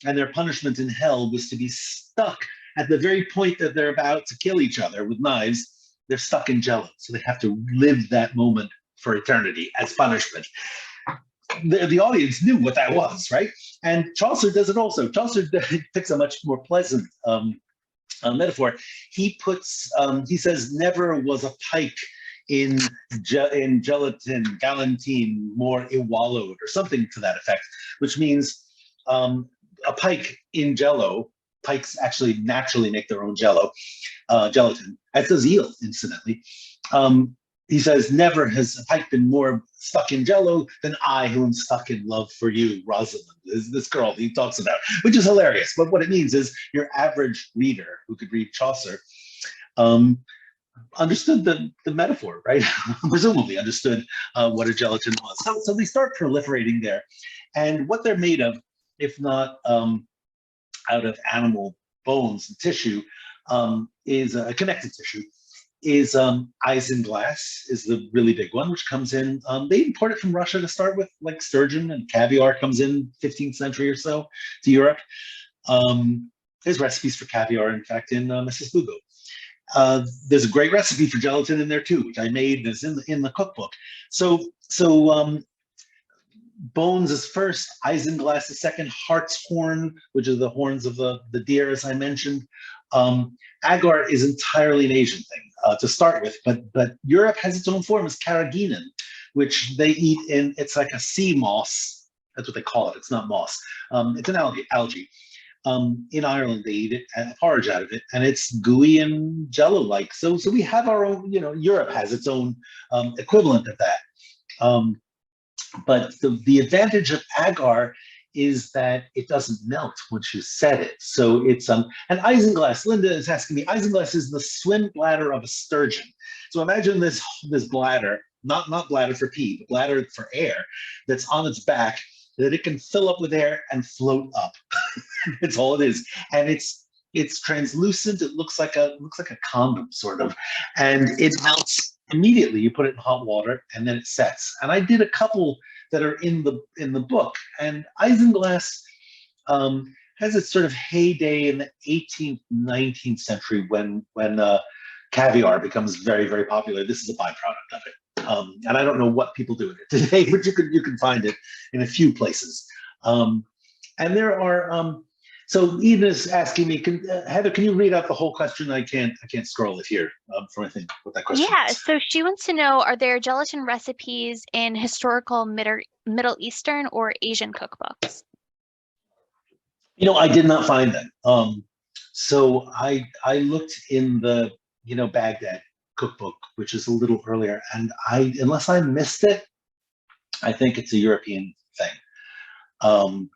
And their punishment in hell was to be stuck at the very point that they're about to kill each other with knives. They're stuck in Jello. So they have to live that moment for eternity as punishment. The audience knew what that was, right? And Chaucer does it also. Chaucer picks a much more pleasant metaphor. He says, never was a pike in gelatin, galantine, more iwallowed, or something to that effect, which means a pike in Jello. Pikes actually naturally make their own gelatin, as does eel, incidentally. He says, never has a pike been more stuck in Jello than I who am stuck in love for you, Rosalind, is this girl he talks about, which is hilarious. But what it means is your average reader who could read Chaucer understood the metaphor, right? Presumably understood what a gelatin was. So they start proliferating there. And what they're made of, if not out of animal bones and tissue, is a connective tissue. Is isinglass is the really big one, which comes in. They import it from Russia to start with, like sturgeon, and caviar comes in 15th century or so to Europe. There's recipes for caviar, in fact, in Mrs. Bugo. There's a great recipe for gelatin in there too, which I made. That's in the cookbook. So bones is first, isinglass is second, hartshorn, which is the horns of the deer, as I mentioned. Agar is entirely an Asian thing to start with, but Europe has its own form as carrageenan, which they eat in. It's like a sea moss. That's what they call it. It's not moss. It's an algae. In Ireland, they eat it and porridge out of it, and it's gooey and jello-like. So we have our own. Europe has its own equivalent of that. But the advantage of agar is that it doesn't melt once you set it. So it's and isinglass, Linda is asking me, isinglass is the swim bladder of a sturgeon. So imagine this bladder, not bladder for pee, but bladder for air, that's on its back, that it can fill up with air and float up. It's all it is. And it's translucent. It looks like a condom, sort of, and it melts immediately. You put it in hot water and then it sets. And I did a couple that are in the book. And isinglass has its sort of heyday in the 18th, 19th century when caviar becomes very, very popular. This is a byproduct of it. And I don't know what people do with it today, but you can find it in a few places. And there are so Edna's asking me, Heather, can you read out the whole question? I can't scroll it here for I think what that question is. So she wants to know, are there gelatin recipes in historical Middle Eastern or Asian cookbooks? I did not find them. So I looked in the Baghdad cookbook, which is a little earlier, and unless I missed it, I think it's a European thing.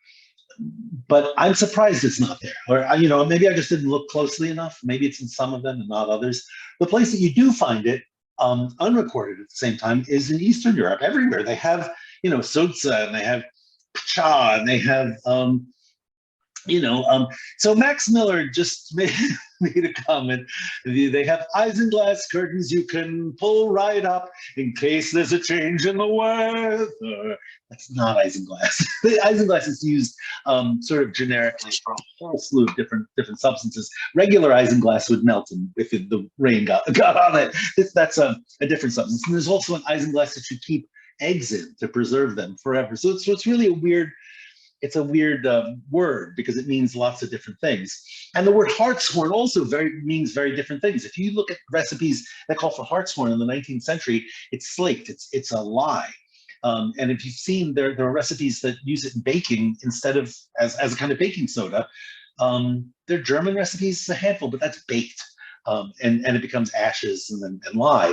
but I'm surprised it's not there. Or, maybe I just didn't look closely enough. Maybe it's in some of them and not others. The place that you do find it, unrecorded at the same time, is in Eastern Europe. Everywhere they have, sudza, and they have cha, and they have, so Max Miller just made a comment. They have isinglass curtains you can pull right up in case there's a change in the weather. That's not isinglass. The isinglass is used sort of generically for a whole slew of different substances. Regular isinglass would melt if the rain got on it. That's a different substance. And there's also an isinglass that you keep eggs in to preserve them forever. So it's really a weird word because it means lots of different things. And the word hartshorn also means very different things. If you look at recipes that call for hartshorn in the 19th century, it's slaked, it's a lie. And if you've seen, there are recipes that use it in baking instead of as a kind of baking soda. They're German recipes, it's a handful, but that's baked. And it becomes ashes and lye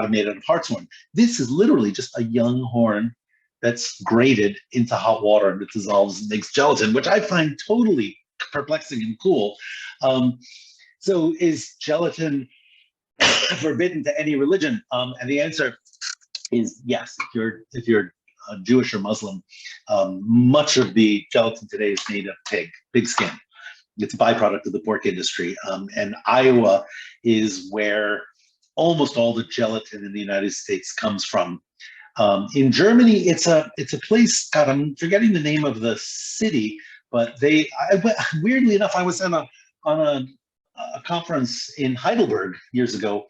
made out of hartshorn. This is literally just a young horn that's grated into hot water and it dissolves and makes gelatin, which I find totally perplexing and cool. So is gelatin forbidden to any religion? And the answer is yes. If you're Jewish or Muslim, much of the gelatin today is made of pig skin. It's a byproduct of the pork industry. And Iowa is where almost all the gelatin in the United States comes from. In Germany, it's a place. God, I'm forgetting the name of the city, but weirdly enough, I was on a conference in Heidelberg years ago,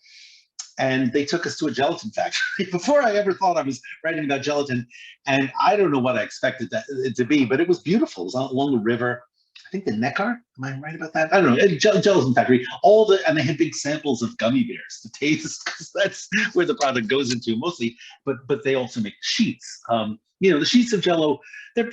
and they took us to a gelatin factory. Before I ever thought I was writing about gelatin, and I don't know what I expected it to be, but it was beautiful. It was along the river. I think the Neckar. Am I right about that? I don't know. Gelatin factory. And they had big samples of gummy bears to taste because that's where the product goes into mostly. But they also make sheets. The sheets of Jello. They're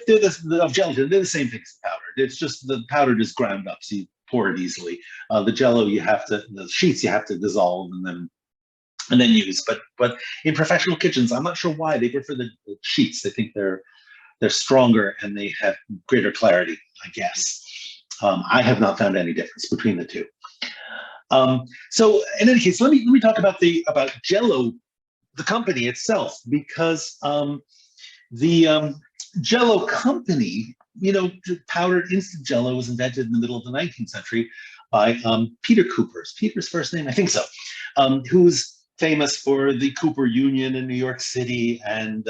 of gelatin. They're the same thing as powder. It's just the powder is ground up, so you pour it easily. The Jello the sheets you have to dissolve and then use. But in professional kitchens, I'm not sure why they prefer the sheets. They think they're stronger and they have greater clarity, I guess. I have not found any difference between the two. So in any case, let me talk about Jello, the company itself, because the Jello company, powdered instant Jello was invented in the middle of the 19th century by Peter Cooper. Is Peter's first name? I think so. Who's famous for the Cooper Union in New York City and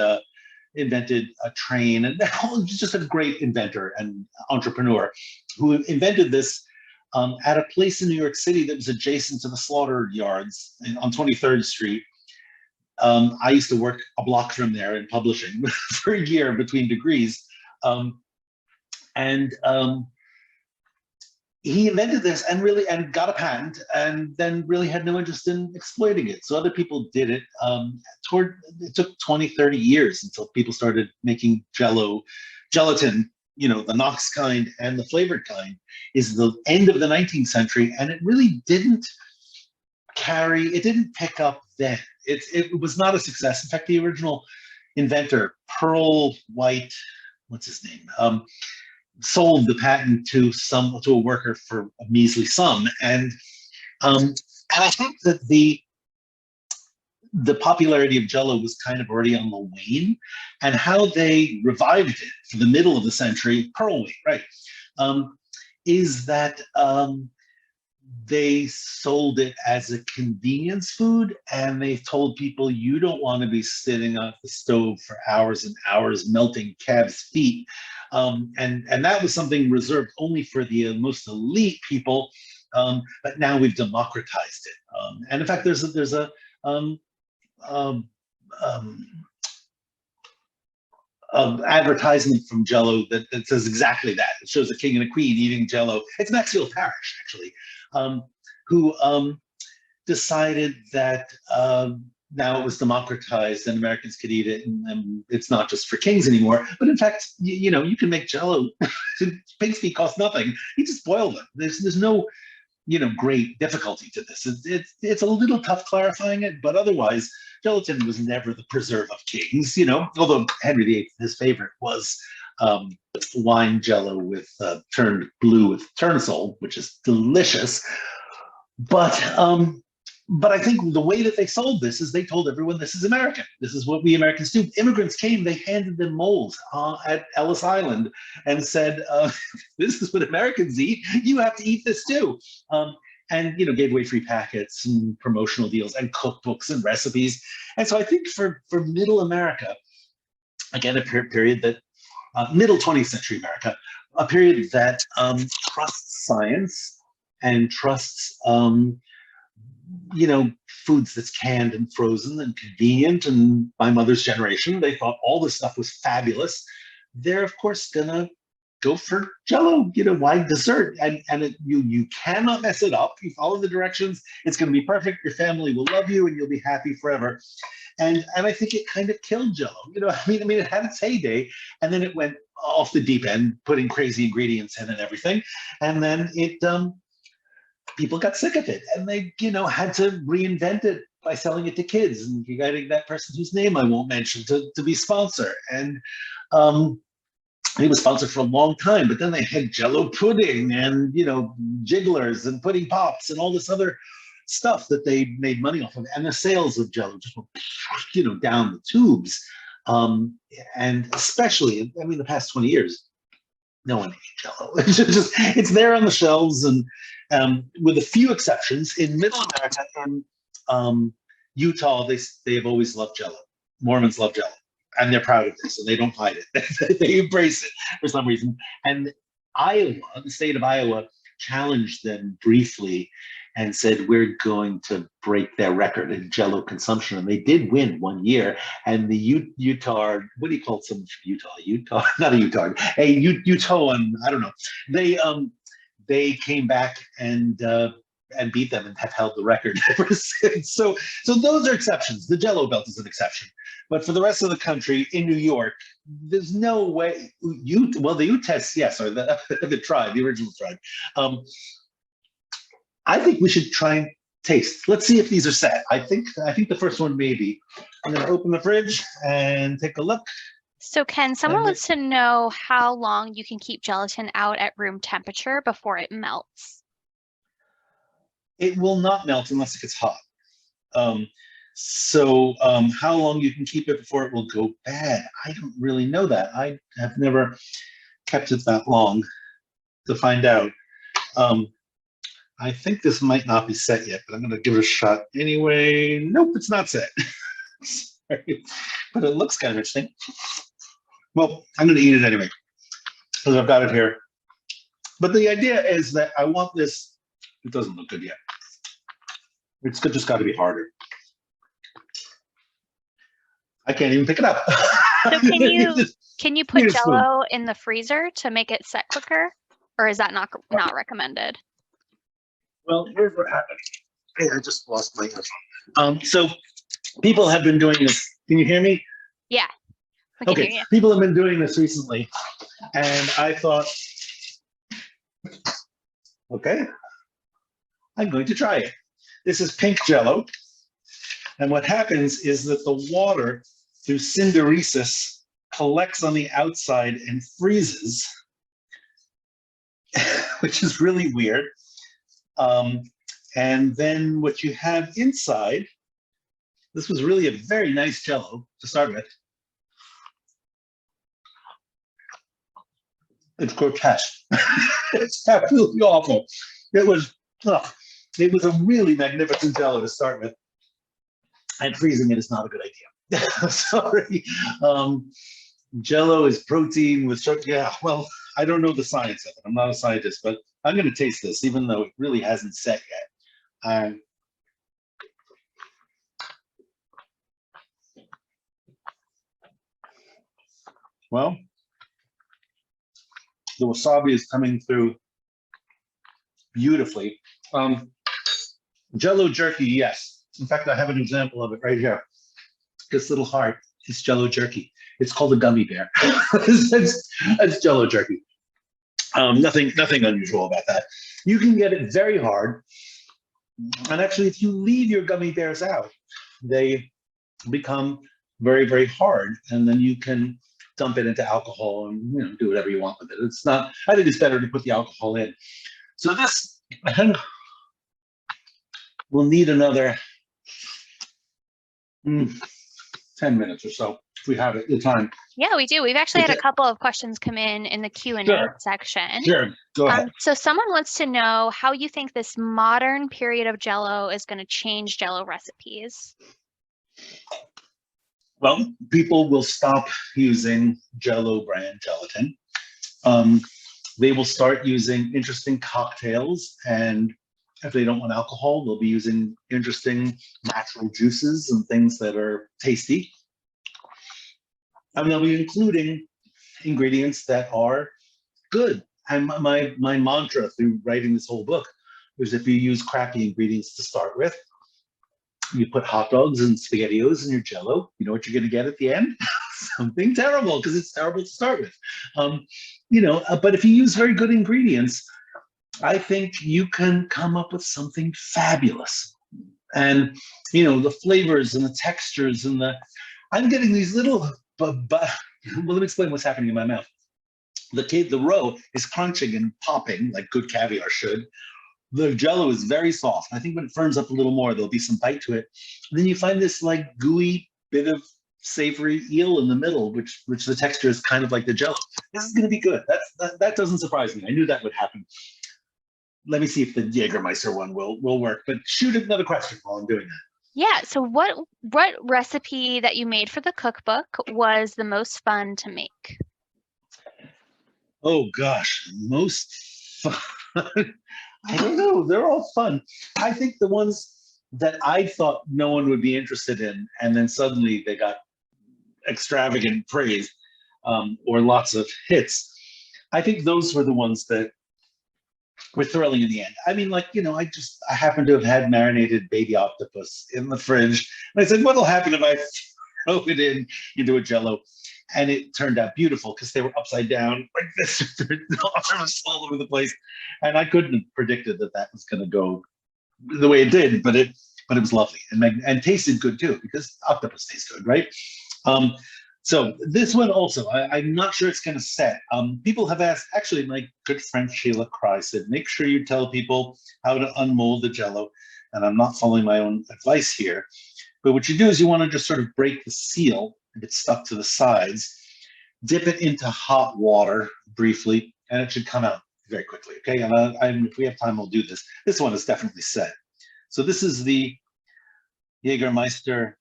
invented a train, and just a great inventor and entrepreneur who invented this at a place in New York City that was adjacent to the slaughter yards on 23rd Street. I used to work a block from there in publishing for a year between degrees. He invented this and got a patent, and then really had no interest in exploiting it. So other people did it. It took 20, 30 years until people started making gelatin, the Knox kind and the flavored kind, is the end of the 19th century. And it really didn't pick up then. It was not a success. In fact, the original inventor, Pearl White, what's his name? Sold the patent to a worker for a measly sum, and I think that the popularity of Jello was kind of already on the wane, and how they revived it for the middle of the century, Pearl White, right, is that they sold it as a convenience food, and they told people you don't want to be sitting on the stove for hours and hours melting calves' feet. And that was something reserved only for the most elite people, but now we've democratized it. And in fact, there's a advertisement from Jello that says exactly that. It shows a king and a queen eating Jello. It's Maxfield Parrish, actually, who decided that now it was democratized and Americans could eat it, and it's not just for kings anymore. But in fact, you can make Jello. Pig's feet cost nothing. You just boil them. There's no great difficulty to this. It's a little tough clarifying it, but otherwise, gelatin was never the preserve of kings. Although Henry VIII, his favorite, was wine Jello with turned blue with tournesol, which is delicious. But I think the way that they sold this is they told everyone this is American. This is what we Americans do. Immigrants came, they handed them molds at Ellis Island and said, "This is what Americans eat. You have to eat this too." And gave away free packets and promotional deals and cookbooks and recipes. And so I think for Middle America, again, a period that middle 20th century America, a period that trusts science and trusts foods that's canned and frozen and convenient. And my mother's generation, they thought all this stuff was fabulous. They're of course gonna go for Jello, why dessert? And you cannot mess it up. You follow the directions, it's gonna be perfect. Your family will love you and you'll be happy forever. And I think it kind of killed Jello. I mean, it had its heyday, and then it went off the deep end, putting crazy ingredients in and everything. And then people got sick of it, and they, had to reinvent it by selling it to kids and getting that person whose name I won't mention to be sponsor. And he was sponsored for a long time, but then they had Jello pudding and, jigglers and pudding pops and all this other stuff that they made money off of. And the sales of Jello just went, down the tubes. And especially, the past 20 years, no one ate Jello. It's there on the shelves, and with a few exceptions, in Middle America and Utah, they have always loved Jello. Mormons love Jello, and they're proud of this, and they don't hide it. They embrace it for some reason. And Iowa, the state of Iowa, challenged them briefly and said, we're going to break their record in Jello consumption. And they did win one year. And the Utah, what do you call some Utah, not a Utah, a Utahn, I don't know. They came back and beat them and have held the record ever since. So those are exceptions. The Jello belt is an exception. But for the rest of the country, in New York, there's the Utes, yes, or the tribe, the original tribe. I think we should try and taste. Let's see if these are set. I think the first one may be. I'm going to open the fridge and take a look. So Ken, someone wants to know how long you can keep gelatin out at room temperature before it melts. It will not melt unless it gets hot. How long you can keep it before it will go bad, I don't really know that. I have never kept it that long to find out. I think this might not be set yet, but I'm going to give it a shot anyway. Nope, it's not set. Sorry. But it looks kind of interesting. Well, I'm going to eat it anyway, because I've got it here. But the idea is that I want this. It doesn't look good yet. It's just got to be harder. I can't even pick it up. So can you put Jello in the freezer to make it set quicker, or is that not recommended? Well, here's what happened. Hey, I just lost my earphone. So people have been doing this. Can you hear me? Yeah. Okay. People have been doing this recently, and I thought, okay, I'm going to try it. This is pink Jello, and what happens is that the water through synderesis collects on the outside and freezes, which is really weird. And then what you have inside, this was really a very nice Jello to start with. It's grotesque. It's absolutely awful. It was a really magnificent Jello to start with. And freezing it is not a good idea. Sorry. Jello is protein with sugar. Yeah, well, I don't know the science of it. I'm not a scientist, but I'm going to taste this, even though it really hasn't set yet. Well, the wasabi is coming through beautifully. Jello jerky, yes. In fact, I have an example of it right here. This little heart is Jello jerky. It's called a gummy bear. It's Jello jerky. Nothing unusual about that. You can get it very hard. And actually, if you leave your gummy bears out, they become very, very hard. And then you can dump it into alcohol and do whatever you want with it. It's not. I think it's better to put the alcohol in. So this will need another 10 minutes or so if we have it the time. Yeah, we do. We've actually had a couple of questions come in the Q&A section. Sure, go ahead. So someone wants to know how you think this modern period of Jello is going to change Jello recipes. Well, people will stop using Jello brand gelatin. They will start using interesting cocktails, and if they don't want alcohol, they'll be using interesting natural juices and things that are tasty. And they'll be including ingredients that are good. And my mantra through writing this whole book is if you use crappy ingredients to start with, you put hot dogs and SpaghettiOs in your Jello, you know what you're going to get at the end? Something terrible, because it's terrible to start with. But if you use very good ingredients, I think you can come up with something fabulous. And, the flavors and the textures and I'm getting these little, well, let me explain what's happening in my mouth. The roe is crunching and popping like good caviar should. The Jello is very soft. I think when it firms up a little more, there'll be some bite to it. And then you find this like gooey bit of savory eel in the middle, which the texture is kind of like the Jello. This is going to be good. That doesn't surprise me. I knew that would happen. Let me see if the Jägermeister one will work. But shoot another question while I'm doing that. Yeah. So what recipe that you made for the cookbook was the most fun to make? Oh gosh, most fun. I don't know. They're all fun. I think the ones that I thought no one would be interested in, and then suddenly they got extravagant praise or lots of hits. I think those were the ones that were thrilling in the end. I mean, I happen to have had marinated baby octopus in the fridge, and I said, "What'll happen if I throw it into a Jello?" And it turned out beautiful because they were upside down like this, their arms all over the place, and I couldn't have predicted that was going to go the way it did, but it was lovely and tasted good too, because octopus tastes good, right? So this one also, I'm not sure it's going to set. People have asked, actually, my good friend Sheila Cry said, make sure you tell people how to unmold the Jello, and I'm not following my own advice here. But what you do is you want to just sort of break the seal if it's stuck to the sides, dip it into hot water briefly, and it should come out very quickly, okay? And if we have time, we'll do this. This one is definitely set. So this is the Jägermeister,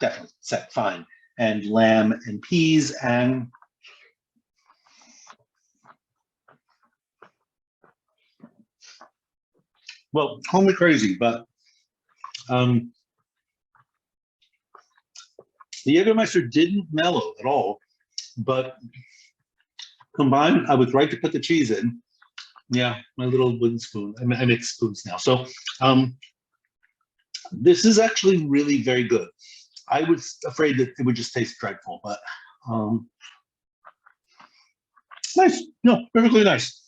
definitely set, fine. And lamb and peas and well, call me crazy, but the Jägermeister didn't mellow at all, but combined, I was right to put the cheese in. Yeah, my little wooden spoon. I make spoons now. So this is actually really very good. I was afraid that it would just taste dreadful, but nice. No, perfectly nice.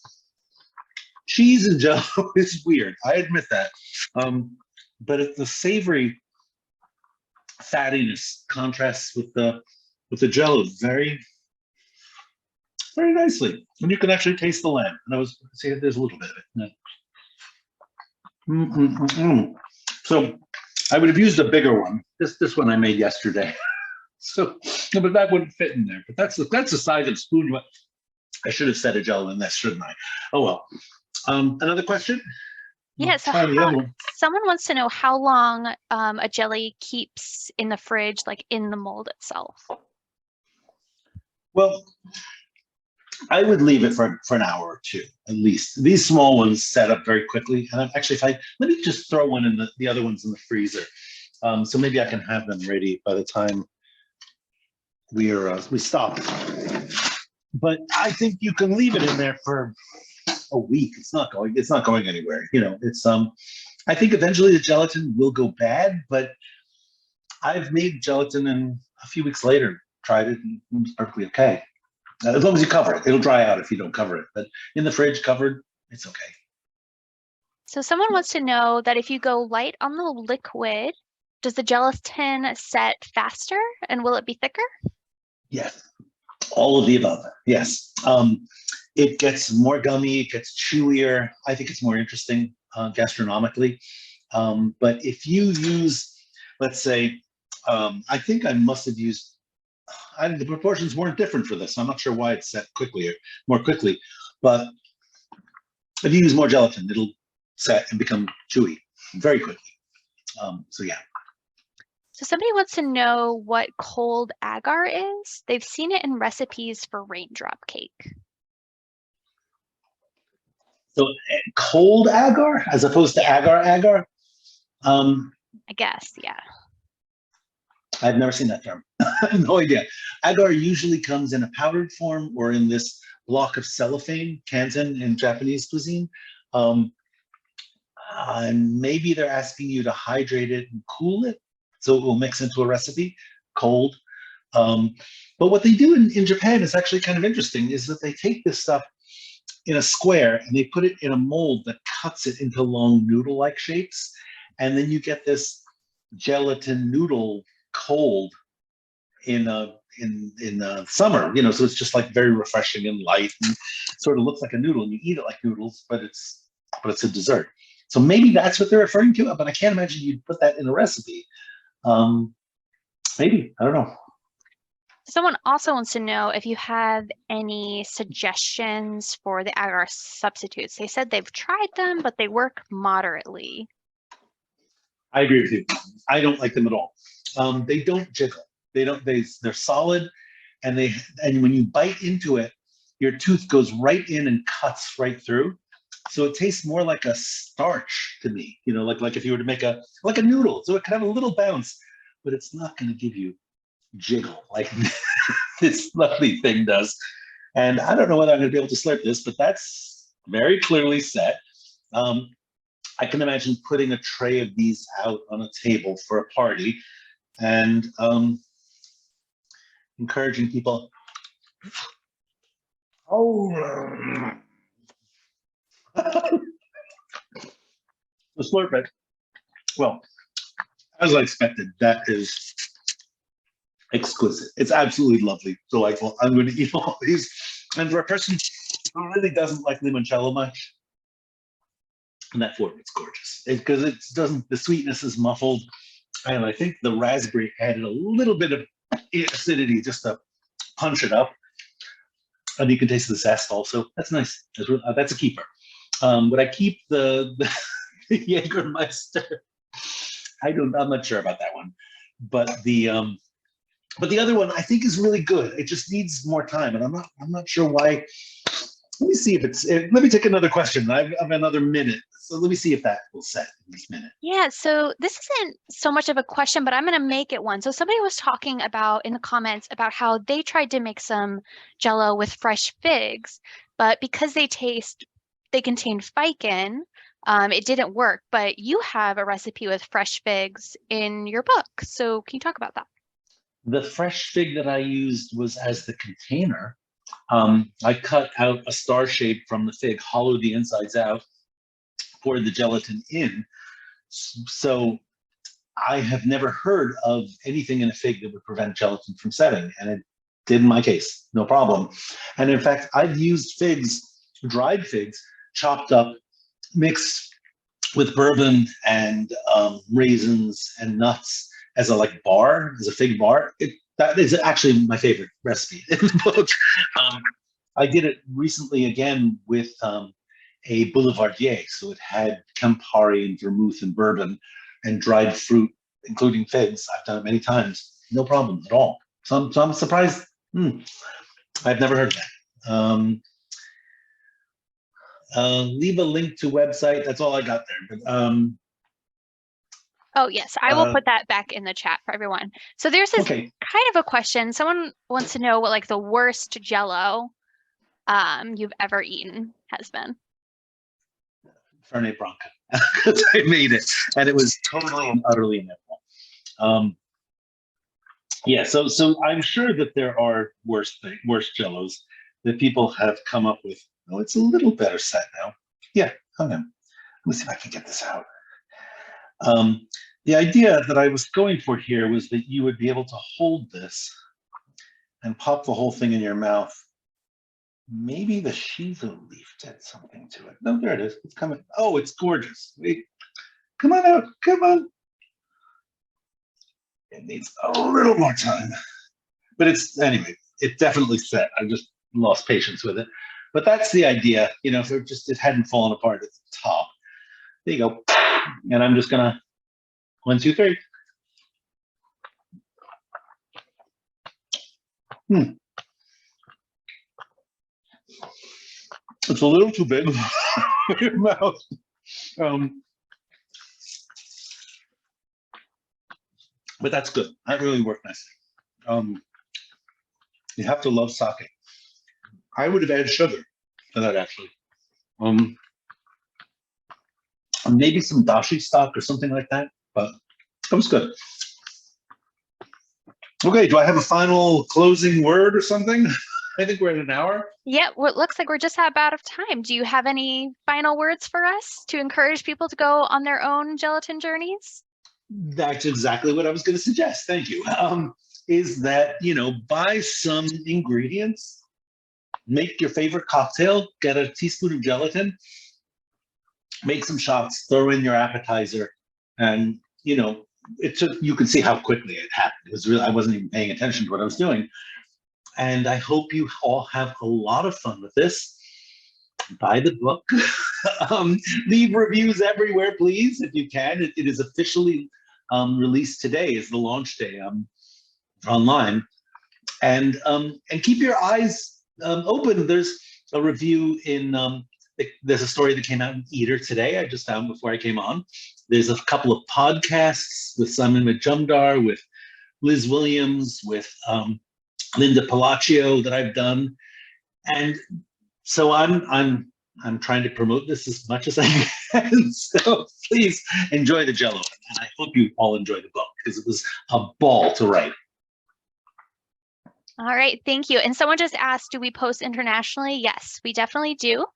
Cheese and Jello is weird. I admit that. But it's the savory fattiness contrasts with the Jello very, very nicely. And you can actually taste the lamb. And I was saying there's a little bit of it. So I would have used a bigger one. This one I made yesterday. So, but that wouldn't fit in there. But that's the size of spoon. I should have said a Jello in this, shouldn't I? Oh well. Another question? Yeah, so someone wants to know how long a jelly keeps in the fridge, like in the mold itself. Well, I would leave it for an hour or two, at least. These small ones set up very quickly. And actually, let me just throw one in the other ones in the freezer. So maybe I can have them ready by the time we stop. But I think you can leave it in there for a week. It's not going anywhere. I think eventually the gelatin will go bad, but I've made gelatin and a few weeks later tried it and it was perfectly okay. As long as you cover it. It'll dry out if you don't cover it, but in the fridge covered, it's okay. So someone wants to know that if you go light on the liquid, does the gelatin set faster and will it be thicker? Yes, all of the above. Yes. It gets more gummy, it gets chewier. I think it's more interesting gastronomically. But if you use, let's say, I think I must have used, the proportions weren't different for this. I'm not sure why it's set quickly or more quickly, but if you use more gelatin, it'll set and become chewy very quickly. So yeah. So somebody wants to know what cold agar is. They've seen it in recipes for raindrop cake. So cold agar as opposed to agar. I guess, yeah. I've never seen that term. I have no idea. Agar usually comes in a powdered form or in this block of cellophane, kantan in Japanese cuisine. And maybe they're asking you to hydrate it and cool it so it will mix into a recipe cold. But what they do in Japan is actually kind of interesting, is that they take this stuff in a square and they put it in a mold that cuts it into long noodle-like shapes. And then you get this gelatin noodle cold in summer, so it's just like very refreshing and light and sort of looks like a noodle, and you eat it like noodles, but it's a dessert. So maybe that's what they're referring to, but I can't imagine you'd put that in a recipe. Maybe, I don't know. Someone also wants to know if you have any suggestions for the agar substitutes. They said they've tried them, but they work moderately. I agree with you. I don't like them at all. They don't jiggle. They're solid, and when you bite into it, your tooth goes right in and cuts right through. So it tastes more like a starch to me, like if you were to make a noodle. So it can have a little bounce, but it's not going to give you jiggle like this lovely thing does. And I don't know whether I'm going to be able to slurp this, but that's very clearly set. I can imagine putting a tray of these out on a table for a party and encouraging people. To slurp it. Well, as I expected, that is exquisite. It's absolutely lovely, delightful. I'm going to eat all these. And for a person who really doesn't like limoncello much, and that form, it's gorgeous. Because the sweetness is muffled. And I think the raspberry added a little bit of acidity just to punch it up. And you can taste the zest also. That's nice. That's a keeper. Would I keep the Jägermeister? I'm not sure about that one. But the other one I think is really good. It just needs more time, and I'm not sure why. Let me see let me take another question. I have another minute, so let me see if that will set in this minute. Yeah, so this isn't so much of a question, but I'm going to make it one. So somebody was talking about in the comments about how they tried to make some Jello with fresh figs, but because they contain ficin, it didn't work. But you have a recipe with fresh figs in your book, so can you talk about that? The fresh fig that I used was as the container. I cut out a star shape from the fig, hollowed the insides out, poured the gelatin in. So I have never heard of anything in a fig that would prevent gelatin from setting, and it did in my case, no problem. And in fact, I've used figs, dried figs, chopped up, mixed with bourbon and raisins and nuts as a fig bar. That is actually my favorite recipe in the book. I did it recently again with a boulevardier. So it had Campari and vermouth and bourbon and dried fruit, including figs. I've done it many times. No problem at all. So I'm surprised. I've never heard of that. Leave a link to website. That's all I got there. But, oh, yes, I will put that back in the chat for everyone. So there's this kind of a question. Someone wants to know what the worst Jello you've ever eaten has been. Fernet Branca, because I made it, and it was totally and utterly inedible. Yeah, so I'm sure that there are worse Jellos that people have come up with. Oh, it's a little better set now. Yeah, hang on. Let me see if I can get this out. The idea that I was going for here was that you would be able to hold this and pop the whole thing in your mouth. Maybe the shiso leaf did something to it. No, there it is. It's coming. Oh, it's gorgeous. Wait, come on out. Come on. It needs a little more time. But it's, anyway, it definitely set. I just lost patience with it. But that's the idea. You know, if it hadn't fallen apart at the top. There you go. And I'm just going to 1, 2, 3. It's a little too big for your mouth. But that's good. That really worked nicely. You have to love sake. I would have added sugar to that, actually. Maybe some dashi stock or something like that, but it was good. Okay, do I have a final closing word or something? I think we're at an hour. Yeah, well, it looks like we're just about out of time. Do you have any final words for us to encourage people to go on their own gelatin journeys? That's exactly what I was going to suggest. Thank you. Is that, you know, buy some ingredients, make your favorite cocktail, get a teaspoon of gelatin, make some shots, throw in your appetizer, and, you know, you can see how quickly it happened. It was really, I wasn't even paying attention to what I was doing. And I hope you all have a lot of fun with this. Buy the book. Leave reviews everywhere, please, if you can. It is officially released today, is the launch day online. And keep your eyes open. There's a review in, there's a story that came out in Eater today, I just found before I came on. There's a couple of podcasts with Simon Majumdar, with Liz Williams, with Linda Palacio that I've done. And so I'm trying to promote this as much as I can. So please enjoy the Jello. And I hope you all enjoy the book, because it was a ball to write. All right, thank you. And someone just asked, do we post internationally? Yes, we definitely do.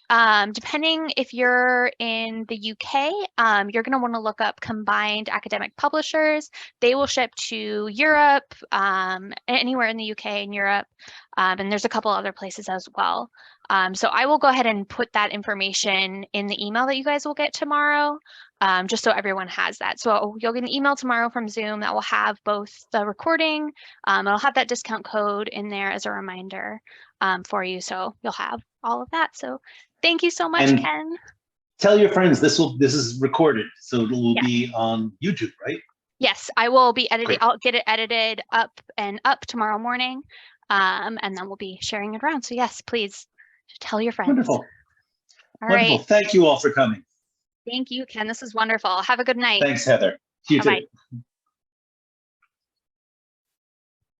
Depending if you're in the UK, you're going to want to look up Combined Academic Publishers. They will ship to Europe, anywhere in the UK and Europe, and there's a couple other places as well. So I will go ahead and put that information in the email that you guys will get tomorrow, just so everyone has that. So you'll get an email tomorrow from Zoom that will have both the recording, it'll have that discount code in there as a reminder for you. So you'll have all of that. So thank you so much, Ken. Tell your friends this is recorded, so it will be on YouTube, right? Yes, I will be editing. I'll get it edited up tomorrow morning, and then we'll be sharing it around. So yes, please tell your friends. Wonderful. All Wonderful. right. Thank you all for coming. Thank you, Ken. This is wonderful. Have a good night. Thanks, Heather. You too. Bye-bye.